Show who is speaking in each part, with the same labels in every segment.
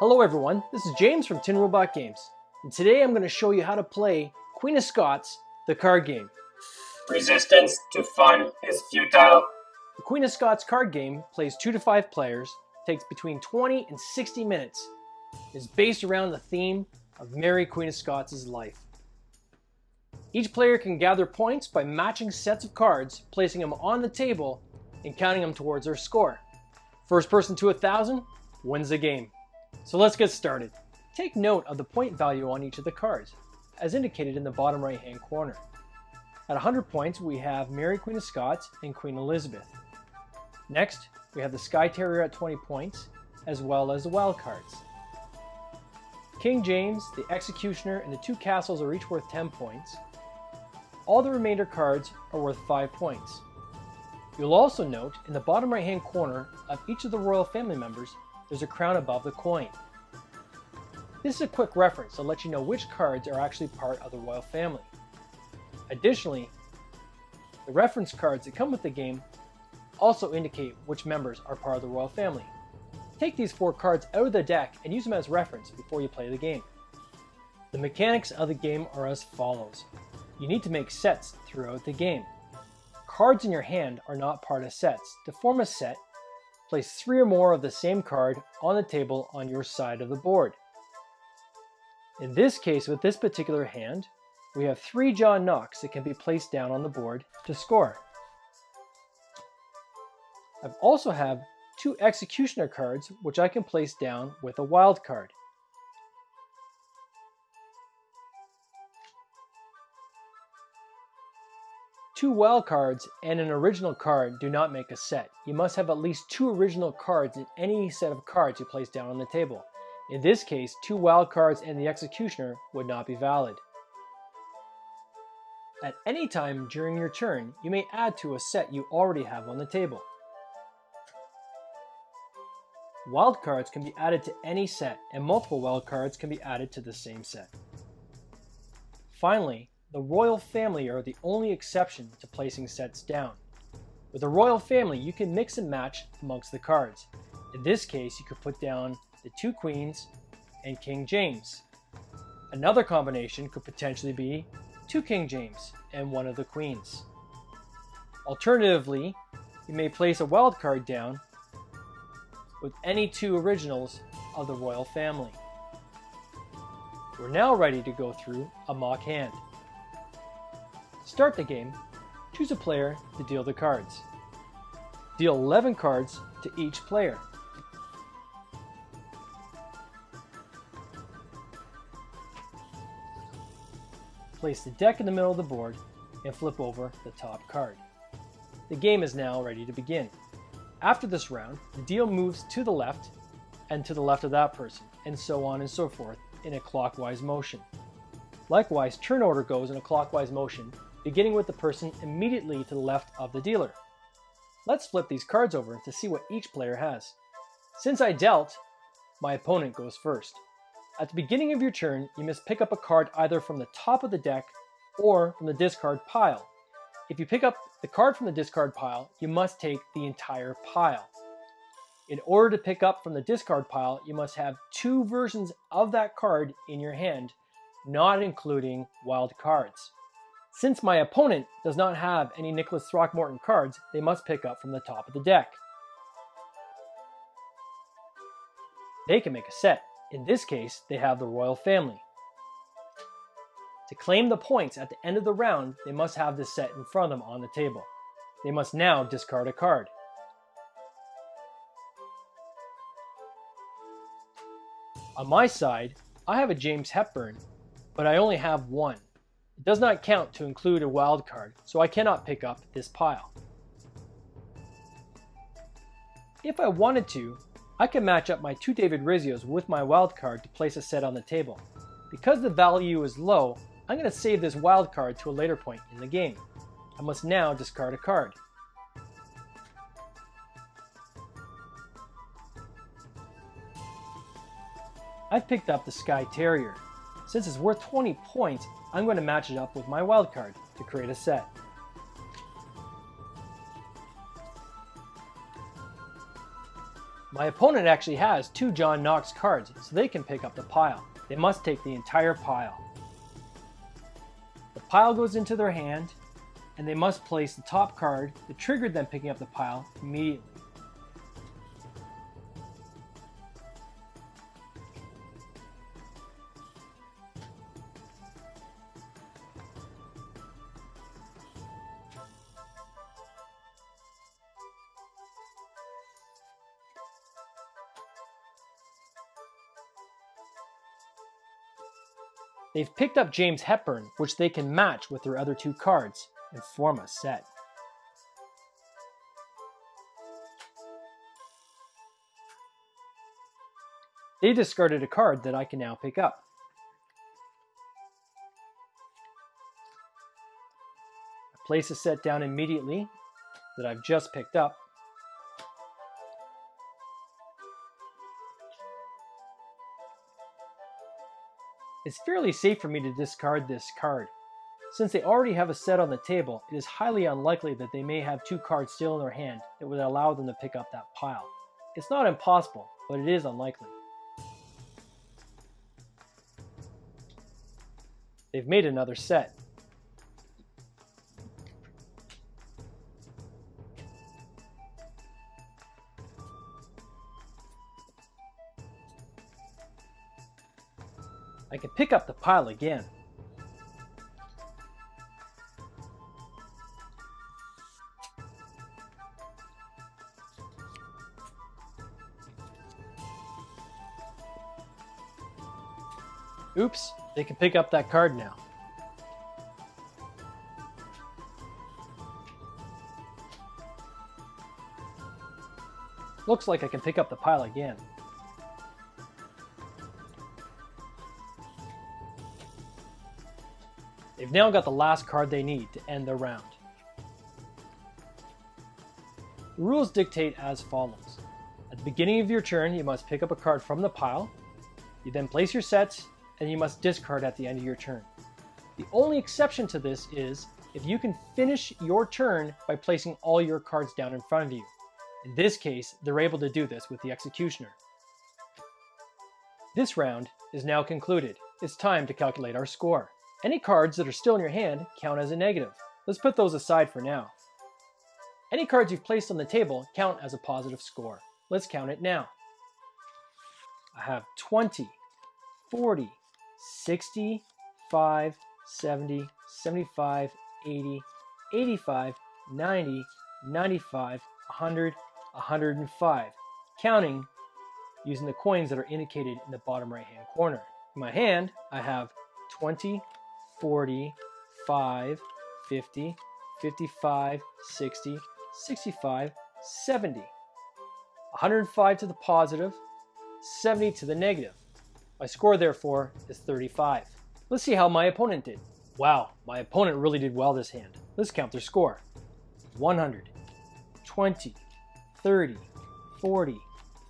Speaker 1: Hello everyone, this is James from Tin Robot Games, and today I'm going to show you how to play Queen of Scots, the card game.
Speaker 2: Resistance to fun is futile.
Speaker 1: The Queen of Scots card game plays 2 to 5 players, takes between 20 and 60 minutes, is based around the theme of Mary Queen of Scots' life. Each player can gather points by matching sets of cards, placing them on the table, and counting them towards their score. First person to 1,000 wins the game. So let's get started. Take note of the point value on each of the cards, as indicated in the bottom right hand corner. At 100 points we have Mary Queen of Scots and Queen Elizabeth. Next we have the Skye Terrier at 20 points, as well as the wild cards. King James, the Executioner, and the 2 castles are each worth 10 points. All the remainder cards are worth 5 points. You'll also note in the bottom right hand corner of each of the royal family members there's a crown above the coin. This is a quick reference to let you know which cards are actually part of the royal family. Additionally, the reference cards that come with the game also indicate which members are part of the royal family. Take these 4 cards out of the deck and use them as reference before you play the game. The mechanics of the game are as follows. You need to make sets throughout the game. Cards in your hand are not part of sets. To form a set, place 3 or more of the same card on the table on your side of the board. In this case, with this particular hand, we have 3 John Knocks that can be placed down on the board to score. I also have 2 Executioner cards which I can place down with a wild card. Two wild cards and an original card do not make a set. You must have at least 2 original cards in any set of cards you place down on the table. In this case, 2 wild cards and the Executioner would not be valid. At any time during your turn, you may add to a set you already have on the table. Wild cards can be added to any set, and multiple wild cards can be added to the same set. Finally, the royal family are the only exception to placing sets down. With the royal family, you can mix and match amongst the cards. In this case, you could put down the 2 queens and King James. Another combination could potentially be 2 King James and 1 of the queens. Alternatively, you may place a wild card down with any 2 originals of the royal family. We're now ready to go through a mock hand. To start the game, choose a player to deal the cards. Deal 11 cards to each player. Place the deck in the middle of the board and flip over the top card. The game is now ready to begin. After this round, the deal moves to the left and to the left of that person, and so on and so forth in a clockwise motion. Likewise, turn order goes in a clockwise motion, beginning with the person immediately to the left of the dealer. Let's flip these cards over to see what each player has. Since I dealt, my opponent goes first. At the beginning of your turn, you must pick up a card either from the top of the deck or from the discard pile. If you pick up the card from the discard pile, you must take the entire pile. In order to pick up from the discard pile, you must have 2 versions of that card in your hand, not including wild cards. Since my opponent does not have any Nicholas Throckmorton cards, they must pick up from the top of the deck. They can make a set. In this case, they have the royal family. To claim the points at the end of the round, they must have this set in front of them on the table. They must now discard a card. On my side, I have a James Hepburn, but I only have 1. It does not count to include a wild card, so I cannot pick up this pile. If I wanted to, I can match up my 2 David Rizzios with my wild card to place a set on the table. Because the value is low, I'm going to save this wild card to a later point in the game. I must now discard a card. I've picked up the Skye Terrier. Since it's worth 20 points, I'm going to match it up with my wild card to create a set. My opponent actually has 2 John Knox cards, so they can pick up the pile. They must take the entire pile. The pile goes into their hand, and they must place the top card that triggered them picking up the pile immediately. They've picked up James Hepburn, which they can match with their other 2 cards and form a set. They discarded a card that I can now pick up. I place a set down immediately that I've just picked up. It's fairly safe for me to discard this card. Since they already have a set on the table, it is highly unlikely that they may have 2 cards still in their hand that would allow them to pick up that pile. It's not impossible, but it is unlikely. They've made another set. I can pick up the pile again. Oops, they can pick up that card now. Looks like I can pick up the pile again. They've now got the last card they need to end their round. The rules dictate as follows. At the beginning of your turn, you must pick up a card from the pile. You then place your sets, and you must discard at the end of your turn. The only exception to this is if you can finish your turn by placing all your cards down in front of you. In this case, they're able to do this with the Executioner. This round is now concluded. It's time to calculate our score. Any cards that are still in your hand count as a negative. Let's put those aside for now. Any cards you've placed on the table count as a positive score. Let's count it now. I have 20, 40, 60, 5, 70, 75, 80, 85, 90, 95, 100, 105. Counting using the coins that are indicated in the bottom right hand corner. In my hand, I have 20, 40, 5, 50, 55, 60, 65, 70. 105 to the positive, 70 to the negative. My score, therefore, is 35. Let's see how my opponent did. Wow, my opponent really did well this hand. Let's count their score. 100, 20, 30, 40,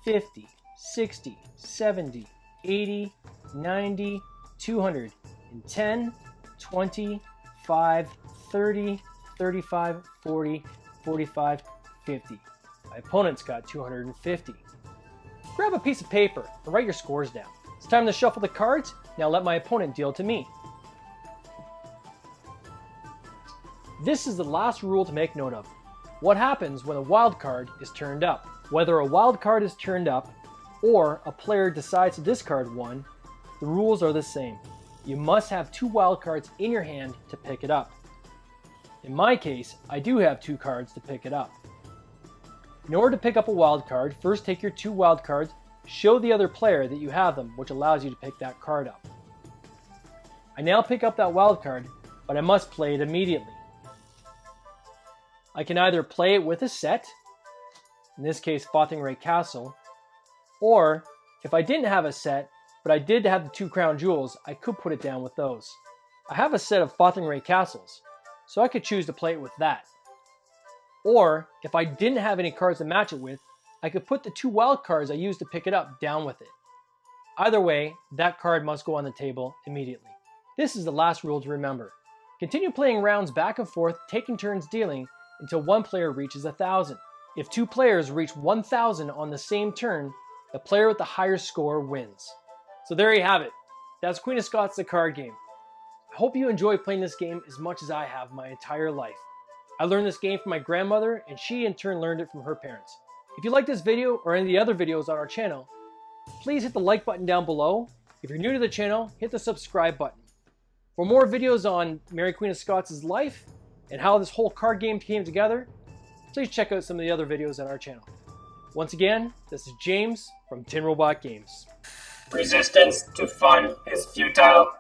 Speaker 1: 50, 60, 70, 80, 90, 210, 20, 5, 30, 35, 40, 45, 50. My opponent's got 250. Grab a piece of paper and write your scores down. It's time to shuffle the cards. Now let my opponent deal to me. This is the last rule to make note of. What happens when a wild card is turned up? Whether a wild card is turned up or a player decides to discard one, the rules are the same. You must have 2 wild cards in your hand to pick it up. In my case, I do have 2 cards to pick it up. In order to pick up a wild card, first take your 2 wild cards, show the other player that you have them, which allows you to pick that card up. I now pick up that wild card, but I must play it immediately. I can either play it with a set, in this case Fotheringhay Castle, or if I didn't have a set, but I did have the 2 crown jewels, I could put it down with those. I have a set of Fotheringhay Castles, so I could choose to play it with that. Or, if I didn't have any cards to match it with, I could put the 2 wild cards I used to pick it up down with it. Either way, that card must go on the table immediately. This is the last rule to remember. Continue playing rounds back and forth, taking turns dealing, until one player reaches 1,000. If two players reach 1,000 on the same turn, the player with the higher score wins. So there you have it. That's Queen of Scots, the card game. I hope you enjoy playing this game as much as I have my entire life. I learned this game from my grandmother, and she in turn learned it from her parents. If you like this video or any of the other videos on our channel, please hit the like button down below. If you're new to the channel, hit the subscribe button. For more videos on Mary Queen of Scots' life and how this whole card game came together, please check out some of the other videos on our channel. Once again, this is James from Tin Robot Games.
Speaker 2: Resistance to fun is futile.